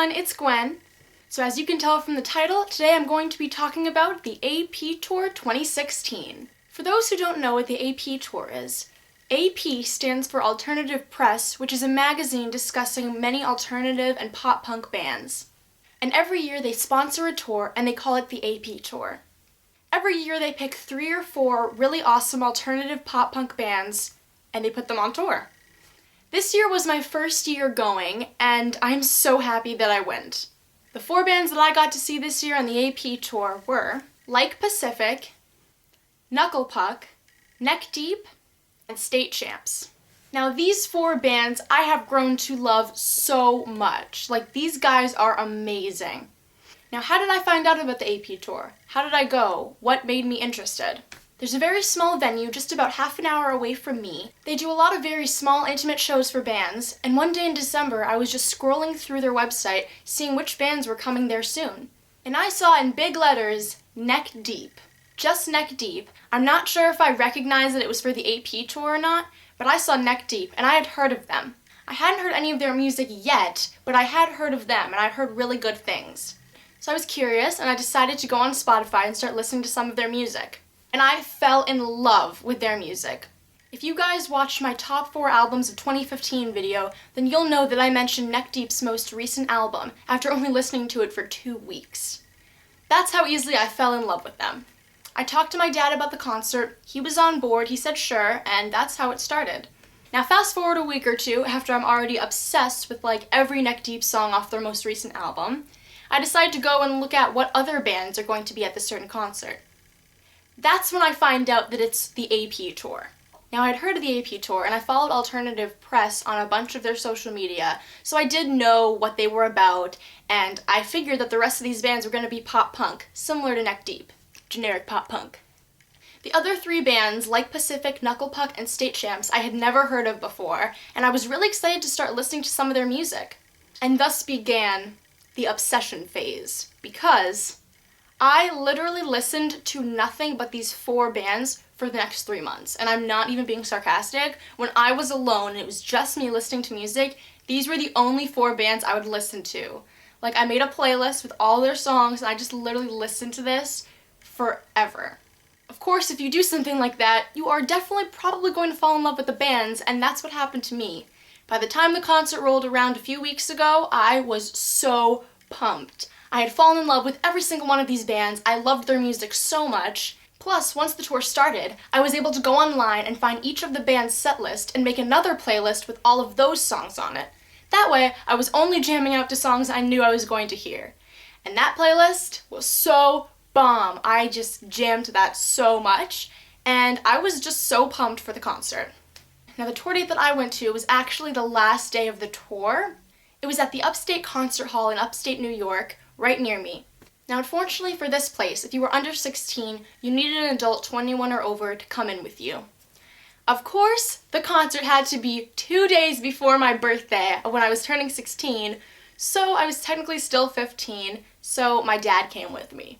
everyone, it's Gwen. So as you can tell from the title, today I'm going to be talking about the AP Tour 2016. For those who don't know what the AP Tour is, AP stands for Alternative Press, which is a magazine discussing many alternative and pop-punk bands. And every year they sponsor a tour and they call it the AP Tour. Every year they pick 3 or 4 really awesome alternative pop-punk bands and they put them on tour. This year was my first year going, and I'm so happy that I went. The 4 bands that I got to see this year on the AP Tour were Like Pacific, Knuckle Puck, Neck Deep, and State Champs. Now these 4 bands I have grown to love so much. Like, these guys are amazing. Now, how did I find out about the AP Tour? How did I go? What made me interested? There's a very small venue just about half an hour away from me. They do a lot of very small, intimate shows for bands, and one day in December I was just scrolling through their website, seeing which bands were coming there soon. And I saw in big letters, Neck Deep. Just Neck Deep. I'm not sure if I recognized that it was for the AP Tour or not, but I saw Neck Deep, and I had heard of them. I hadn't heard any of their music yet, but I had heard of them, and I'd heard really good things. So I was curious, and I decided to go on Spotify and start listening to some of their music. And I fell in love with their music. If you guys watched my top 4 albums of 2015 video, then you'll know that I mentioned Neck Deep's most recent album after only listening to it for 2 weeks. That's how easily I fell in love with them. I talked to my dad about the concert, he was on board, he said sure, and that's how it started. Now fast forward a week or two after I'm already obsessed with like every Neck Deep song off their most recent album, I decided to go and look at what other bands are going to be at this certain concert. That's when I find out that it's the AP Tour. Now, I'd heard of the AP Tour, and I followed Alternative Press on a bunch of their social media, so I did know what they were about, and I figured that the rest of these bands were going to be pop-punk, similar to Neck Deep. Generic pop-punk. The other 3 bands, Like Pacific, Knuckle Puck, and State Champs, I had never heard of before, and I was really excited to start listening to some of their music. And thus began the obsession phase, because I literally listened to nothing but these 4 bands for the next 3 months. And I'm not even being sarcastic. When I was alone and it was just me listening to music, these were the only 4 bands I would listen to. Like, I made a playlist with all their songs and I just literally listened to this forever. Of course, if you do something like that, you are definitely probably going to fall in love with the bands, and that's what happened to me. By the time the concert rolled around a few weeks ago, I was so pumped. I had fallen in love with every single one of these bands. I loved their music so much. Plus, once the tour started, I was able to go online and find each of the band's set list and make another playlist with all of those songs on it. That way, I was only jamming out to songs I knew I was going to hear. And that playlist was so bomb. I just jammed to that so much, and I was just so pumped for the concert. Now, the tour date that I went to was actually the last day of the tour. It was at the Upstate Concert Hall in upstate New York, right near me. Now, unfortunately for this place, if you were under 16, you needed an adult 21 or over to come in with you. Of course, the concert had to be 2 days before my birthday, when I was turning 16, so I was technically still 15, so my dad came with me.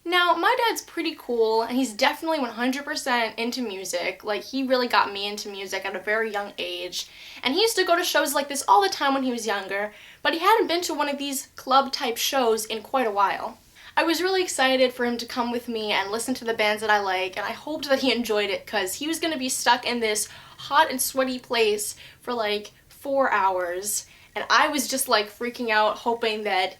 Now, my dad's pretty cool, and he's definitely 100% into music. Like, he really got me into music at a very young age. And he used to go to shows like this all the time when he was younger, but he hadn't been to one of these club-type shows in quite a while. I was really excited for him to come with me and listen to the bands that I like, and I hoped that he enjoyed it, because he was going to be stuck in this hot and sweaty place for like 4 hours. And I was just like freaking out, hoping that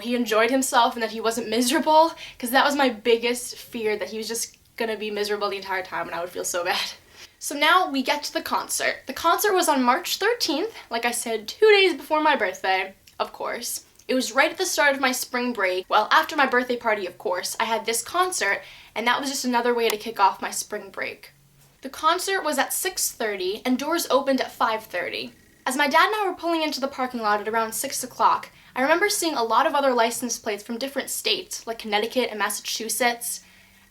he enjoyed himself and that he wasn't miserable, because that was my biggest fear, that he was just gonna be miserable the entire time and I would feel so bad. So now we get to the concert. The concert was on March 13th, like I said, 2 days before my birthday, of course. It was right at the start of my spring break. Well, after my birthday party, of course, I had this concert, and that was just another way to kick off my spring break. The concert was at 6:30 and doors opened at 5:30. As my dad and I were pulling into the parking lot at around 6 o'clock, I remember seeing a lot of other license plates from different states, like Connecticut and Massachusetts,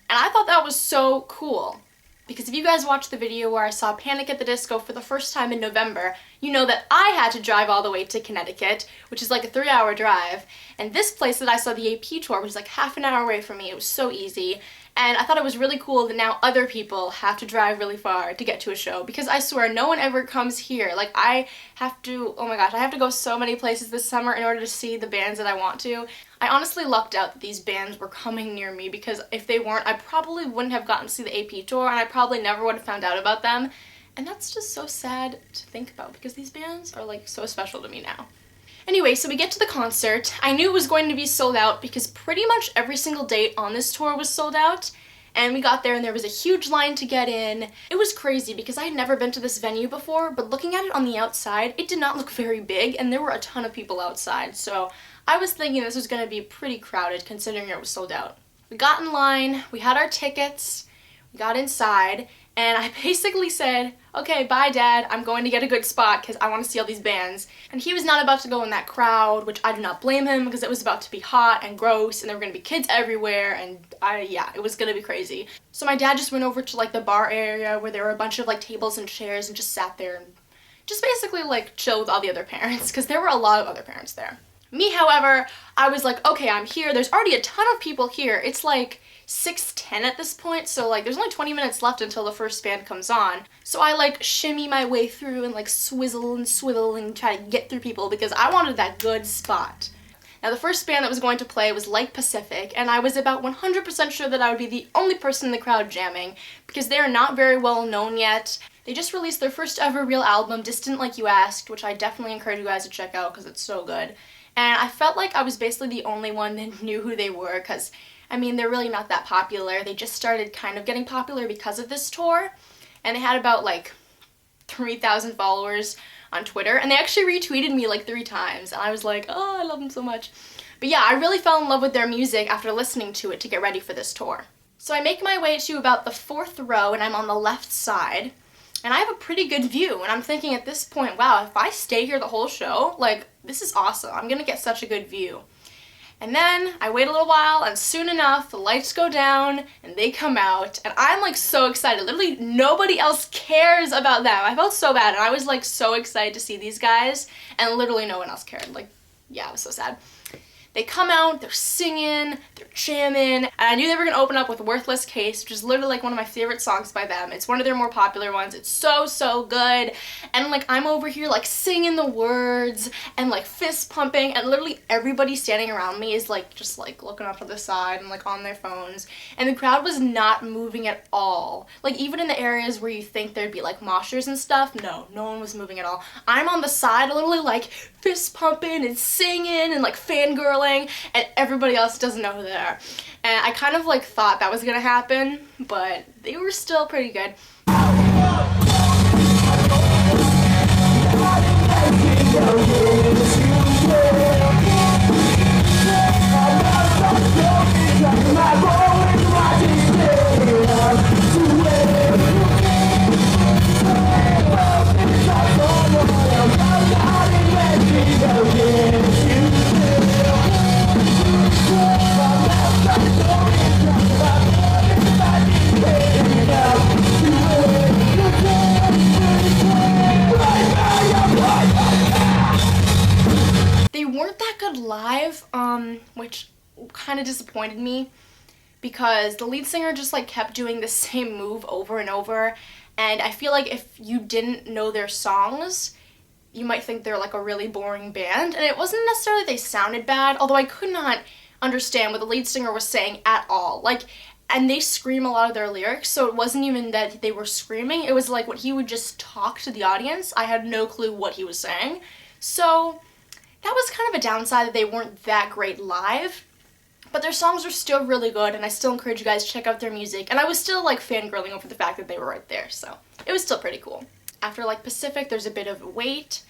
and I thought that was so cool. Because if you guys watched the video where I saw Panic at the Disco for the first time in November, you know that I had to drive all the way to Connecticut, which is like a 3-hour drive, and this place that I saw the AP Tour was like half an hour away from me. It was so easy, And I thought it was really cool that now other people have to drive really far to get to a show, because I swear no one ever comes here. Like, I have to, oh my gosh, I have to go so many places this summer in order to see the bands that I want to. I honestly lucked out that these bands were coming near me, because if they weren't, I probably wouldn't have gotten to see the AP tour, and I probably never would have found out about them. And that's just so sad to think about, because these bands are like so special to me now. Anyway, so we get to the concert. I knew it was going to be sold out because pretty much every single date on this tour was sold out. And we got there and there was a huge line to get in. It was crazy because I had never been to this venue before, but looking at it on the outside, it did not look very big and there were a ton of people outside. So I was thinking this was going to be pretty crowded considering it was sold out. We got in line, we had our tickets, we got inside, and I basically said, okay, bye Dad, I'm going to get a good spot because I want to see all these bands. And he was not about to go in that crowd, which I do not blame him because it was about to be hot and gross and there were going to be kids everywhere and yeah, it was going to be crazy. So my dad just went over to like the bar area where there were a bunch of like tables and chairs and just sat there and just basically like chilled with all the other parents because there were a lot of other parents there. Me, however, I was like, okay, I'm here. There's already a ton of people here. It's like 6:10 at this point, so like there's only 20 minutes left until the first band comes on. So I like shimmy my way through and like swizzle and swivel and try to get through people because I wanted that good spot. Now the first band that was going to play was Like Pacific, and I was about 100% sure that I would be the only person in the crowd jamming because they are not very well known yet. They just released their first ever real album, Distant Like You Asked, which I definitely encourage you guys to check out because it's so good. And I felt like I was basically the only one that knew who they were because, I mean, they're really not that popular. They just started kind of getting popular because of this tour. And they had about like 3,000 followers on Twitter. And they actually retweeted me like 3 times. And I was like, oh, I love them so much. But yeah, I really fell in love with their music after listening to it to get ready for this tour. So I make my way to about the 4th row and I'm on the left side. And I have a pretty good view, and I'm thinking at this point, wow, if I stay here the whole show, like, this is awesome. I'm gonna get such a good view. And then I wait a little while, and soon enough, the lights go down, and they come out, and I'm like so excited. Literally, nobody else cares about them. I felt so bad, and I was like so excited to see these guys, and literally no one else cared. Like, yeah, it was so sad. They come out, they're singing, they're jamming, and I knew they were going to open up with Worthless Case, which is literally like one of my favorite songs by them. It's one of their more popular ones. It's so, so good. And like I'm over here like singing the words and like fist pumping, and literally everybody standing around me is like just like looking off to the side and like on their phones. And the crowd was not moving at all. Like even in the areas where you think there'd be like moshers and stuff, no one was moving at all. I'm on the side literally like fist pumping and singing and like fangirling, and everybody else doesn't know who they are. And I kind of like thought that was gonna happen, but they were still pretty good. They weren't that good live, which kind of disappointed me because the lead singer just like kept doing the same move over and over, and I feel like if you didn't know their songs, you might think they're like a really boring band, and it wasn't necessarily they sounded bad, although I could not understand what the lead singer was saying at all. Like, and they scream a lot of their lyrics, so it wasn't even that they were screaming, it was like what he would just talk to the audience. I had no clue what he was saying, so that was kind of a downside that they weren't that great live, but their songs are still really good, and I still encourage you guys to check out their music, and I was still like fangirling over the fact that they were right there, so it was still pretty cool. After Like Pacific, there's a bit of wait,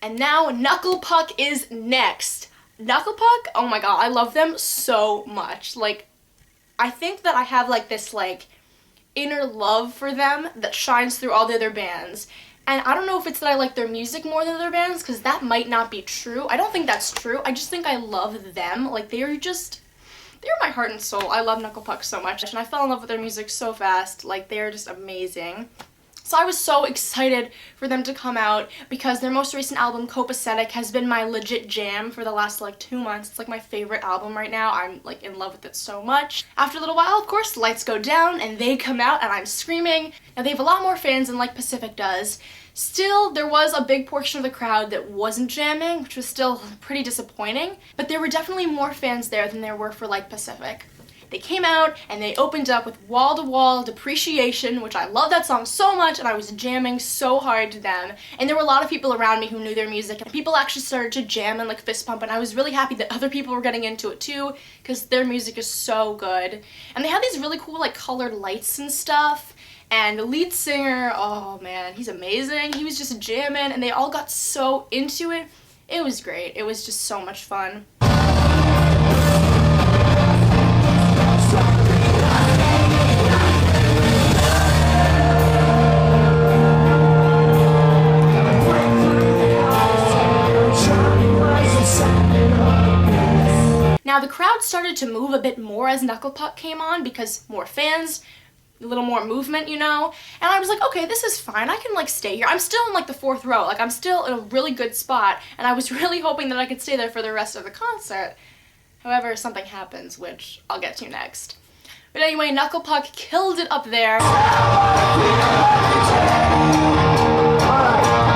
and now Knuckle Puck is next. Knuckle Puck, oh my god, I love them so much. Like, I think that I have like this like inner love for them that shines through all the other bands. And I don't know if it's that I like their music more than other bands, because that might not be true. I don't think that's true. I just think I love them. Like, they're my heart and soul. I love Knuckle Puck so much, and I fell in love with their music so fast. Like, they're just amazing. So I was so excited for them to come out because their most recent album, Copacetic, has been my legit jam for the last like 2 months. It's like my favorite album right now. I'm like in love with it so much. After a little while, of course, the lights go down and they come out and I'm screaming. Now they have a lot more fans than like Pacific does. Still, there was a big portion of the crowd that wasn't jamming, which was still pretty disappointing, but there were definitely more fans there than there were for like Pacific. They came out and they opened up with Wall to Wall Depreciation, which I love that song so much, and I was jamming so hard to them. And there were a lot of people around me who knew their music, and people actually started to jam and like fist pump, and I was really happy that other people were getting into it too, because their music is so good. And they had these really cool like colored lights and stuff. And the lead singer, oh man, he's amazing. He was just jamming, and they all got so into it. It was great. It was just so much fun. Now the crowd started to move a bit more as Knuckle Puck came on because more fans, a little more movement, you know, and I was like, okay, this is fine, I can like stay here. I'm still in like the 4th row, like I'm still in a really good spot, and I was really hoping that I could stay there for the rest of the concert. However, something happens, which I'll get to next. But anyway, Knuckle Puck killed it up there. Alright,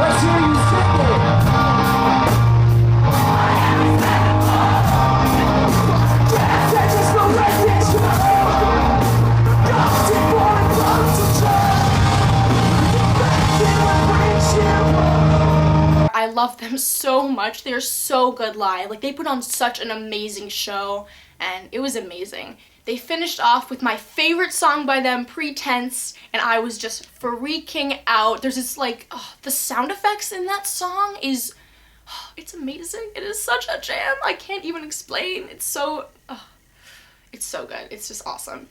let's hear you sing it. I love them so much. They're so good live. Like, they put on such an amazing show, and it was amazing. They finished off with my favorite song by them, Pretense, and I was just freaking out. There's this, like, the sound effects in that song is, it's amazing. It is such a jam. I can't even explain. It's so good. It's just awesome.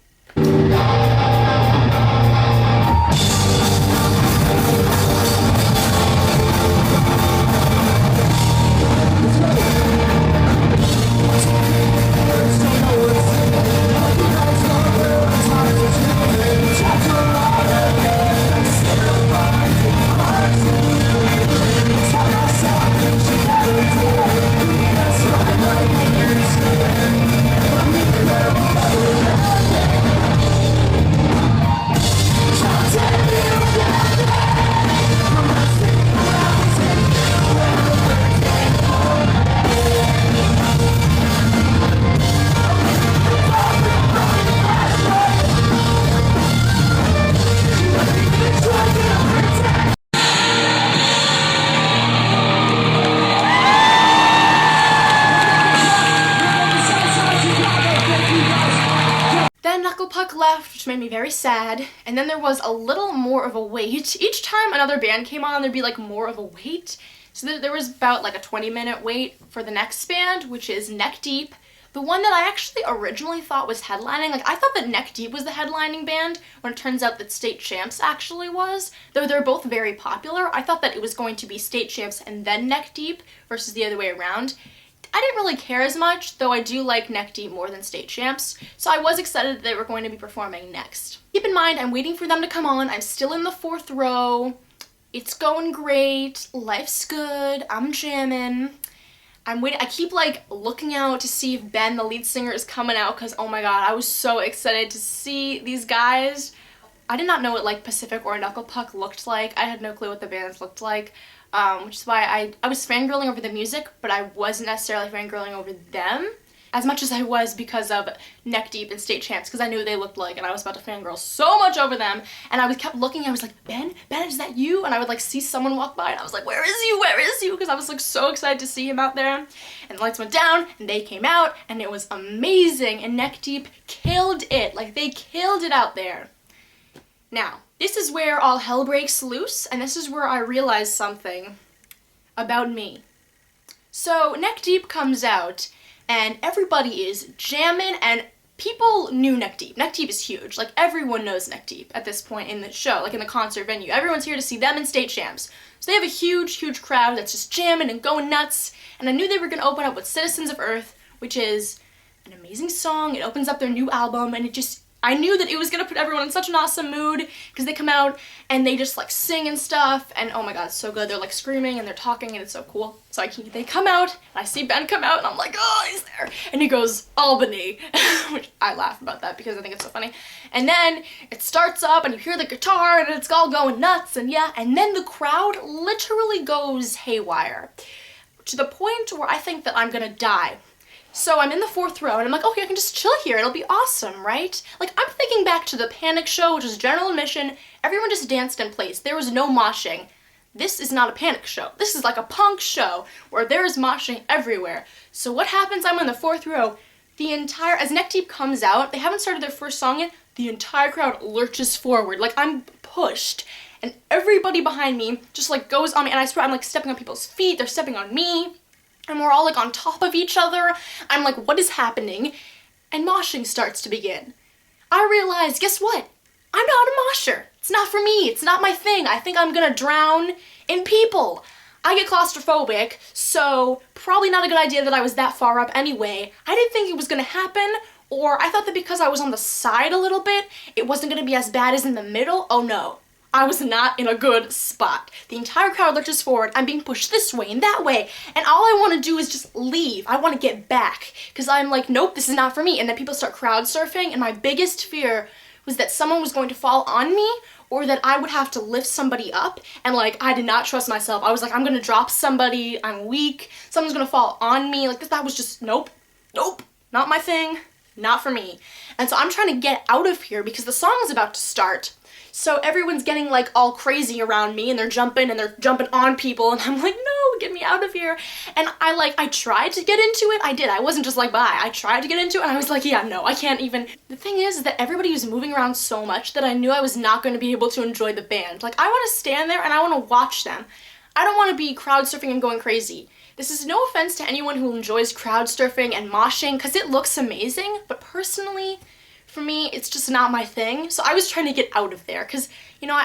Puck left, which made me very sad, and then there was a little more of a wait. Each time another band came on, there'd be like more of a wait. So there was about like a 20-minute wait for the next band, which is Neck Deep. The one that I actually originally thought was headlining. Like, I thought that Neck Deep was the headlining band, when it turns out that State Champs actually was. Though they're both very popular, I thought that it was going to be State Champs and then Neck Deep versus the other way around. I didn't really care as much, though I do like Neck Deep more than State Champs, so I was excited that they were going to be performing next. Keep in mind, I'm waiting for them to come on. I'm still in the 4th row. It's going great. Life's good. I'm jamming. I'm waiting. I keep like looking out to see if Ben, the lead singer, is coming out, because oh my god, I was so excited to see these guys. I did not know what like Pacific or Knuckle Puck looked like. I had no clue what the bands looked like. Which is why I was fangirling over the music, but I wasn't necessarily fangirling over them as much as I was because of Neck Deep and State Champs, because I knew what they looked like, and I was about to fangirl so much over them, and I kept looking, I was like, Ben, is that you? And I would like see someone walk by, and I was like, where is you? Because I was like so excited to see him out there, and the lights went down, and they came out, and it was amazing, and Neck Deep killed it. Like, they killed it out there. Now, this is where all hell breaks loose, and this is where I realized something about me. So, Neck Deep comes out, and everybody is jamming, and people knew Neck Deep. Neck Deep is huge. Like, everyone knows Neck Deep at this point in the show, like in the concert venue. Everyone's here to see them in State Champs. So they have a huge crowd that's just jamming and going nuts, and I knew they were going to open up with Citizens of Earth, which is an amazing song. It opens up their new album, and I knew that it was gonna put everyone in such an awesome mood because they come out and they just like sing and stuff, and oh my god, it's so good. They're like screaming and they're talking and it's so cool. So they come out and I see Ben come out and I'm like, oh, he's there. And he goes, Albany, which I laugh about that because I think it's so funny. And then it starts up and you hear the guitar and it's all going nuts and yeah, and then the crowd literally goes haywire to the point where I think that I'm gonna die. So I'm in the 4th row and I'm like, okay, I can just chill here. It'll be awesome, right? Like, I'm thinking back to the Panic show, which was general admission. Everyone just danced in place. There was no moshing. This is not a Panic show. This is like a punk show where there is moshing everywhere. So what happens? I'm in the 4th row. As Neck Deep comes out, they haven't started their first song yet, the entire crowd lurches forward. Like, I'm pushed. And everybody behind me just like goes on me, and I swear I'm like stepping on people's feet. They're stepping on me. And we're all like on top of each other. I'm like, what is happening? And moshing starts to begin. I realize, guess what? I'm not a mosher. It's not for me. It's not my thing. I think I'm gonna drown in people. I get claustrophobic, so probably not a good idea that I was that far up anyway. I didn't think it was gonna happen, or I thought that because I was on the side a little bit, it wasn't gonna be as bad as in the middle. Oh no. I was not in a good spot. The entire crowd lurches forward. I'm being pushed this way and that way. And all I want to do is just leave. I want to get back. Because I'm like, nope, this is not for me. And then people start crowd surfing. And my biggest fear was that someone was going to fall on me, or that I would have to lift somebody up. And like, I did not trust myself. I was like, I'm going to drop somebody. I'm weak. Someone's going to fall on me. Like, that was just, nope, not my thing. Not for me. And so I'm trying to get out of here because the song is about to start. So everyone's getting like all crazy around me and they're jumping on people and I'm like, no, get me out of here. And I tried to get into it. I did. I wasn't just like, bye. I tried to get into it and I was like, yeah, no, I can't even. The thing is that everybody was moving around so much that I knew I was not going to be able to enjoy the band. Like, I want to stand there and I want to watch them. I don't want to be crowd surfing and going crazy. This is no offense to anyone who enjoys crowd surfing and moshing because it looks amazing, but personally, for me, it's just not my thing. So I was trying to get out of there because, you know,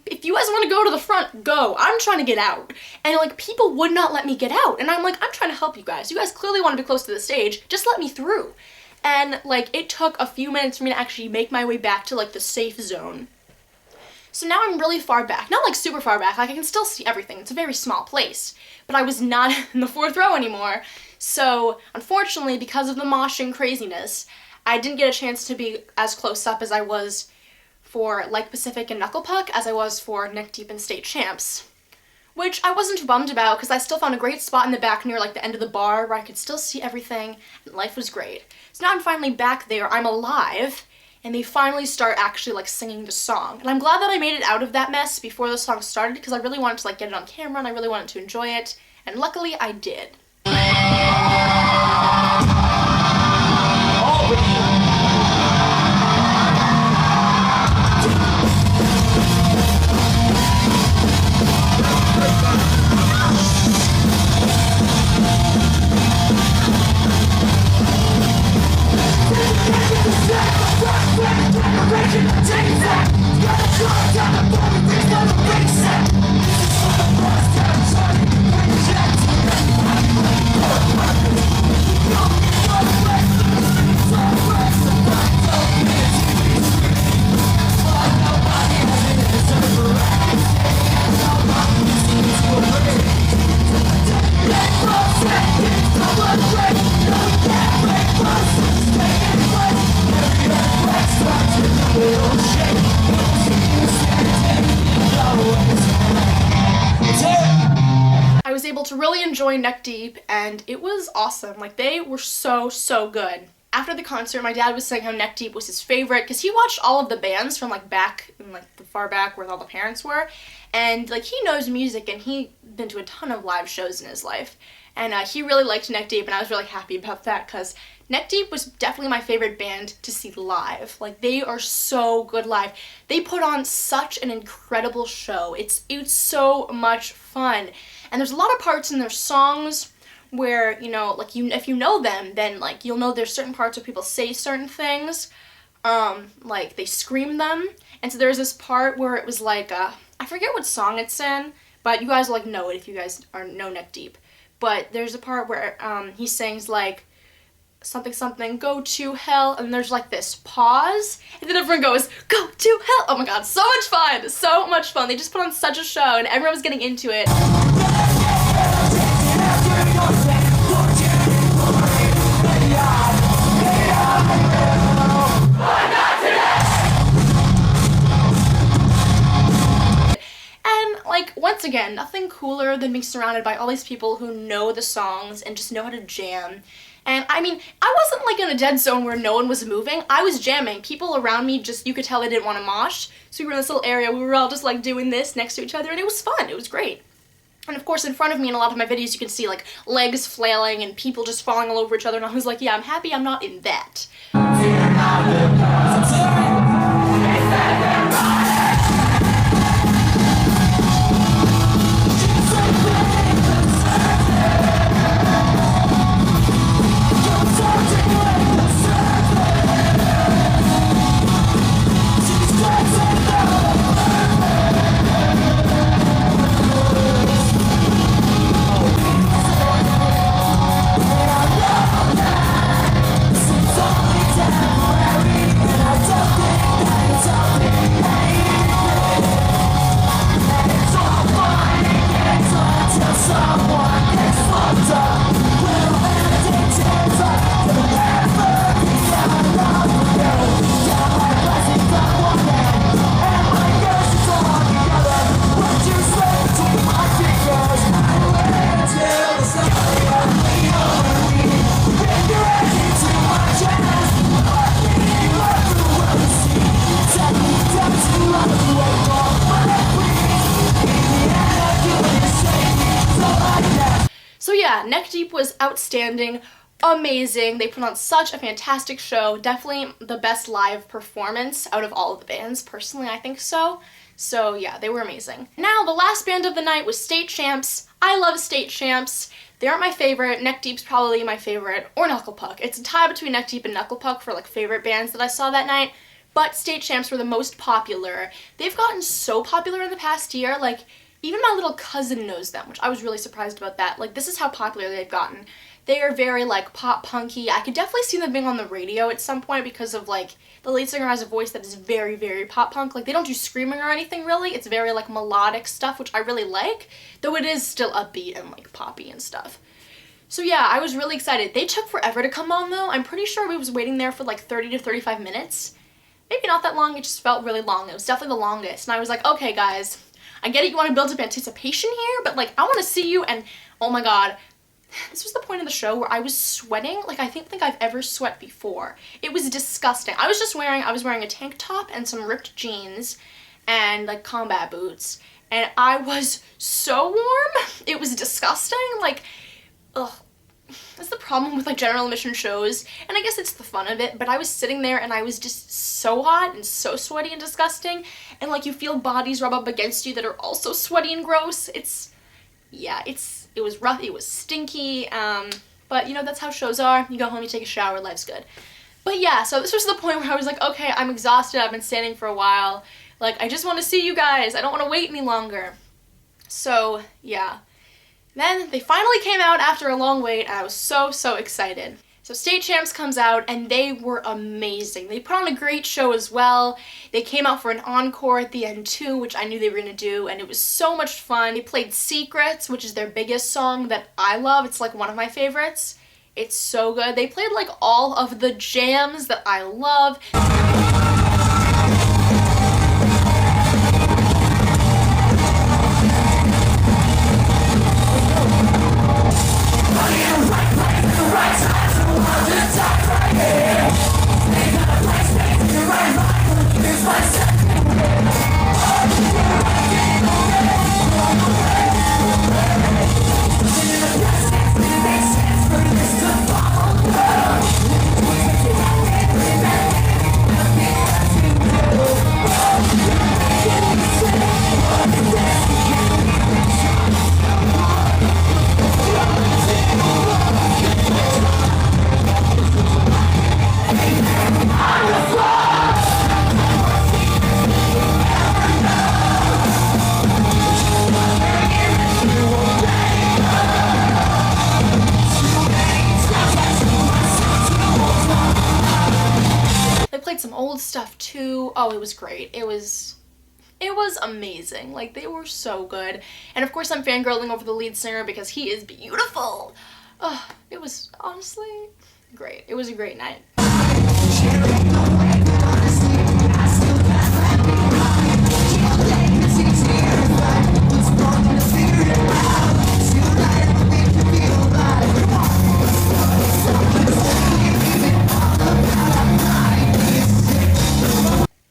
if you guys want to go to the front, go. I'm trying to get out. And like, people would not let me get out. And I'm like, I'm trying to help you guys. You guys clearly want to be close to the stage. Just let me through. And like, it took a few minutes for me to actually make my way back to like the safe zone. So now I'm really far back. Not like super far back. Like, I can still see everything. It's a very small place. But I was not in the 4th row anymore. So unfortunately, because of the moshing craziness, I didn't get a chance to be as close up as I was for Like Pacific and Knuckle Puck as I was for Neck Deep and State Champs. Which I wasn't too bummed about because I still found a great spot in the back near like the end of the bar where I could still see everything and life was great. So now I'm finally back there, I'm alive, and they finally start actually like singing the song. And I'm glad that I made it out of that mess before the song started because I really wanted to like get it on camera and I really wanted to enjoy it. And luckily I did. I was able to really enjoy Neck Deep and it was awesome. Like, they were so good. After the concert, my dad was saying how Neck Deep was his favorite because he watched all of the bands from like back in like the far back where all the parents were, and like he knows music and he'd been to a ton of live shows in his life, and he really liked Neck Deep and I was really happy about that because Neck Deep was definitely my favorite band to see live. Like, they are so good live. They put on such an incredible show. It's so much fun. And there's a lot of parts in their songs where, you know, like, if you know them, then like you'll know there's certain parts where people say certain things, like they scream them. And so there's this part where it was like, I forget what song it's in, but you guys will like know it if you guys know Neck Deep. But there's a part where he sings like, something something, go to hell, and there's like this pause, and then everyone goes, go to hell. Oh my god, so much fun, so much fun. They just put on such a show, and everyone was getting into it. Like, once again, nothing cooler than being surrounded by all these people who know the songs and just know how to jam. And I mean, I wasn't like in a dead zone where no one was moving. I was jamming. People around me just, you could tell they didn't want to mosh. So we were in this little area, we were all just like doing this next to each other, and it was fun. It was great. And of course, in front of me in a lot of my videos, you can see like legs flailing and people just falling all over each other, and I was like, yeah, I'm happy I'm not in that. So yeah, Neck Deep was outstanding, amazing. They put on such a fantastic show. Definitely the best live performance out of all of the bands. Personally, I think so. So yeah, they were amazing. Now, the last band of the night was State Champs. I love State Champs. They aren't my favorite. Neck Deep's probably my favorite, or Knuckle Puck. It's a tie between Neck Deep and Knuckle Puck for like favorite bands that I saw that night. But State Champs were the most popular. They've gotten so popular in the past year, like, even my little cousin knows them, which I was really surprised about that. Like, this is how popular they've gotten. They are very, like, pop-punky. I could definitely see them being on the radio at some point because of, like, the lead singer has a voice that is very, very pop-punk. Like, they don't do screaming or anything, really. It's very, like, melodic stuff, which I really like, though it is still upbeat and, like, poppy and stuff. So, yeah, I was really excited. They took forever to come on, though. I'm pretty sure we was waiting there for, like, 30 to 35 minutes. Maybe not that long. It just felt really long. It was definitely the longest. And I was like, okay, guys, I get it, you want to build up anticipation here, but like, I want to see you, and oh my god, this was the point of the show where I was sweating like I think I've ever sweat before. It was disgusting. I was wearing a tank top and some ripped jeans and like combat boots, and I was so warm. It was disgusting. Like, ugh. That's the problem with like general admission shows, and I guess it's the fun of it, but I was sitting there and I was just so hot and so sweaty and disgusting, and like you feel bodies rub up against you that are also sweaty and gross. It was rough, it was stinky, but you know, that's how shows are. You go home, you take a shower, life's good. But yeah, so this was the point where I was like, okay, I'm exhausted, I've been standing for a while, like, I just want to see you guys, I don't want to wait any longer. So, yeah. Then they finally came out after a long wait, and I was so, so excited. So State Champs comes out, and they were amazing. They put on a great show as well. They came out for an encore at the end too, which I knew they were going to do, and it was so much fun. They played Secrets, which is their biggest song that I love. It's like one of my favorites. It's so good. They played like all of the jams that I love. old stuff too. Oh, it was great. It was amazing. Like, they were so good. And of course I'm fangirling over the lead singer because he is beautiful. It was honestly great. It was a great night.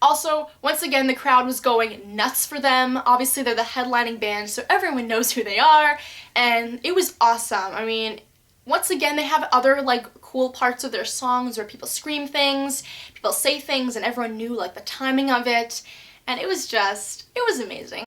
Also, once again, the crowd was going nuts for them. Obviously, they're the headlining band, so everyone knows who they are, and it was awesome. I mean, once again, they have other, like, cool parts of their songs where people scream things, people say things, and everyone knew, like, the timing of it, and it was amazing.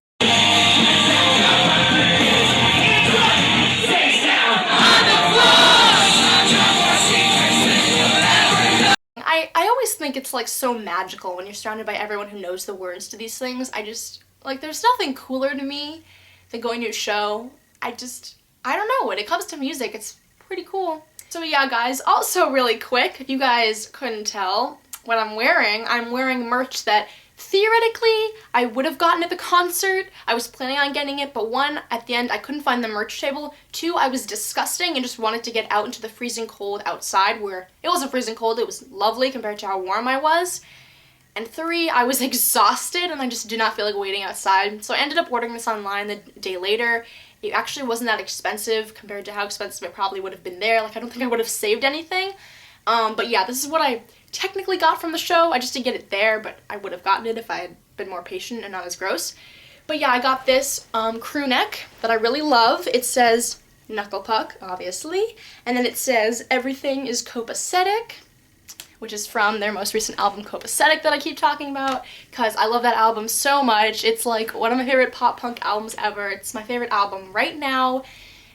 I always think it's, like, so magical when you're surrounded by everyone who knows the words to these things. I just, like, there's nothing cooler to me than going to a show. I don't know, when it comes to music, it's pretty cool. So yeah, guys, also really quick, if you guys couldn't tell what I'm wearing merch that theoretically I would have gotten at the concert. I was planning on getting it, but one, at the end, I couldn't find the merch table. Two, I was disgusting and just wanted to get out into the freezing cold outside, where it wasn't freezing cold, it was lovely compared to how warm I was. And three, I was exhausted and I just did not feel like waiting outside. So I ended up ordering this online the day later. It actually wasn't that expensive compared to how expensive it probably would have been there. Like, I don't think I would have saved anything. But yeah, this is what I technically got from the show. I just didn't get it there, but I would have gotten it if I had been more patient and not as gross. But yeah, I got this crew neck that I really love. It says Knuckle Puck, obviously, and then it says Everything is Copacetic, which is from their most recent album, Copacetic, that I keep talking about, because I love that album so much. It's like one of my favorite pop punk albums ever. It's my favorite album right now.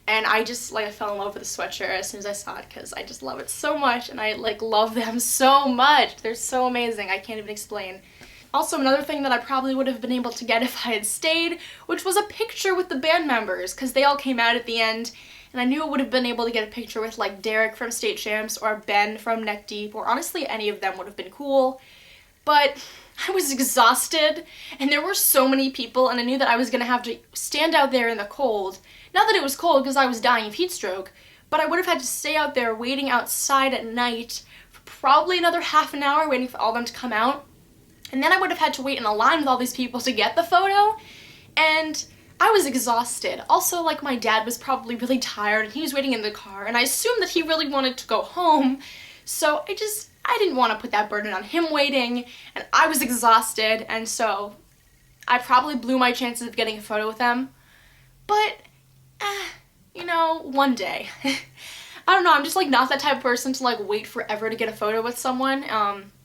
And I just, like, I fell in love with the sweatshirt as soon as I saw it because I just love it so much and I, like, love them so much. They're so amazing. I can't even explain. Also, another thing that I probably would have been able to get if I had stayed, which was a picture with the band members, because they all came out at the end, and I knew I would have been able to get a picture with, like, Derek from State Champs or Ben from Neck Deep, or honestly any of them would have been cool. But I was exhausted, and there were so many people, and I knew that I was going to have to stand out there in the cold. Not that it was cold because I was dying of heat stroke, but I would have had to stay out there waiting outside at night for probably another half an hour waiting for all of them to come out. And then I would have had to wait in a line with all these people to get the photo, and I was exhausted. Also, like, my dad was probably really tired and he was waiting in the car, and I assumed that he really wanted to go home, so I didn't want to put that burden on him waiting, and I was exhausted, and so I probably blew my chances of getting a photo with them. But, you know, one day. I don't know, I'm just, like, not that type of person to, like, wait forever to get a photo with someone,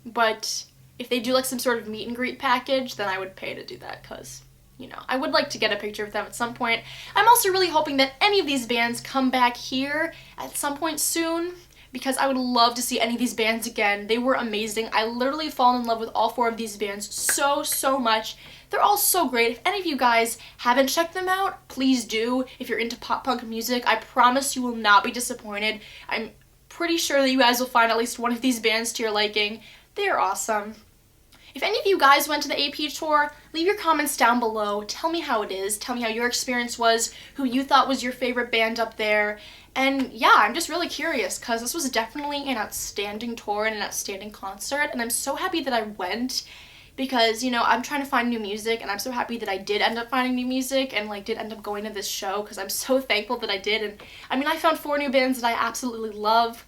but if they do, like, some sort of meet and greet package, then I would pay to do that, because, you know, I would like to get a picture with them at some point. I'm also really hoping that any of these bands come back here at some point soon, because I would love to see any of these bands again. They were amazing. I literally fallen in love with all four of these bands so much. They're all so great. If any of you guys haven't checked them out, please do. If you're into pop punk music, I promise you will not be disappointed. I'm pretty sure that you guys will find at least one of these bands to your liking. They're awesome. If any of you guys went to the AP tour, leave your comments down below. Tell me how it is. Tell me how your experience was, who you thought was your favorite band up there. And yeah, I'm just really curious because this was definitely an outstanding tour and an outstanding concert, and I'm so happy that I went because, you know, I'm trying to find new music, and I'm so happy that I did end up finding new music and, like, did end up going to this show because I'm so thankful that I did. And I mean, I found 4 new bands that I absolutely love,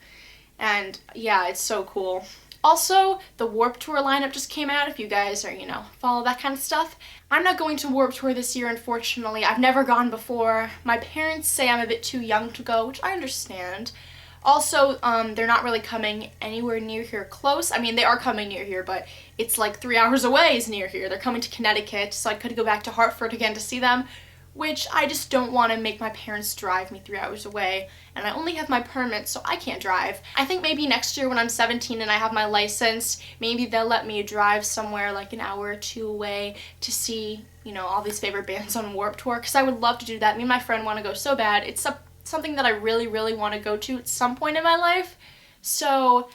and yeah, it's so cool. Also, the Warped Tour lineup just came out, if you guys are, you know, follow that kind of stuff. I'm not going to Warped Tour this year, unfortunately. I've never gone before. My parents say I'm a bit too young to go, which I understand. Also, they're not really coming anywhere near here close. I mean, they are coming near here, but it's like 3 hours away is near here. They're coming to Connecticut, so I could go back to Hartford again to see them, which I just don't want to make my parents drive me 3 hours away, and I only have my permit, so I can't drive. I think maybe next year when I'm 17 and I have my license, maybe they'll let me drive somewhere like an hour or 2 away to see, you know, all these favorite bands on Warped Tour, because I would love to do that. Me and my friend want to go so bad. It's something that I really want to go to at some point in my life. So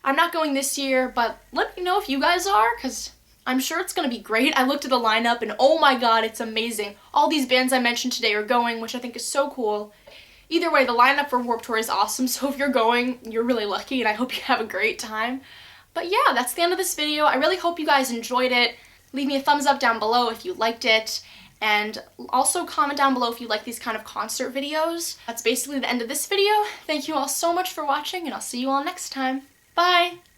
I'm not going this year, but let me know if you guys are, because I'm sure it's going to be great. I looked at the lineup and oh my god, it's amazing. All these bands I mentioned today are going, which I think is so cool. Either way, the lineup for Warped Tour is awesome, so if you're going, you're really lucky and I hope you have a great time. But yeah, that's the end of this video. I really hope you guys enjoyed it. Leave me a thumbs up down below if you liked it, and also comment down below if you like these kind of concert videos. That's basically the end of this video. Thank you all so much for watching, and I'll see you all next time. Bye!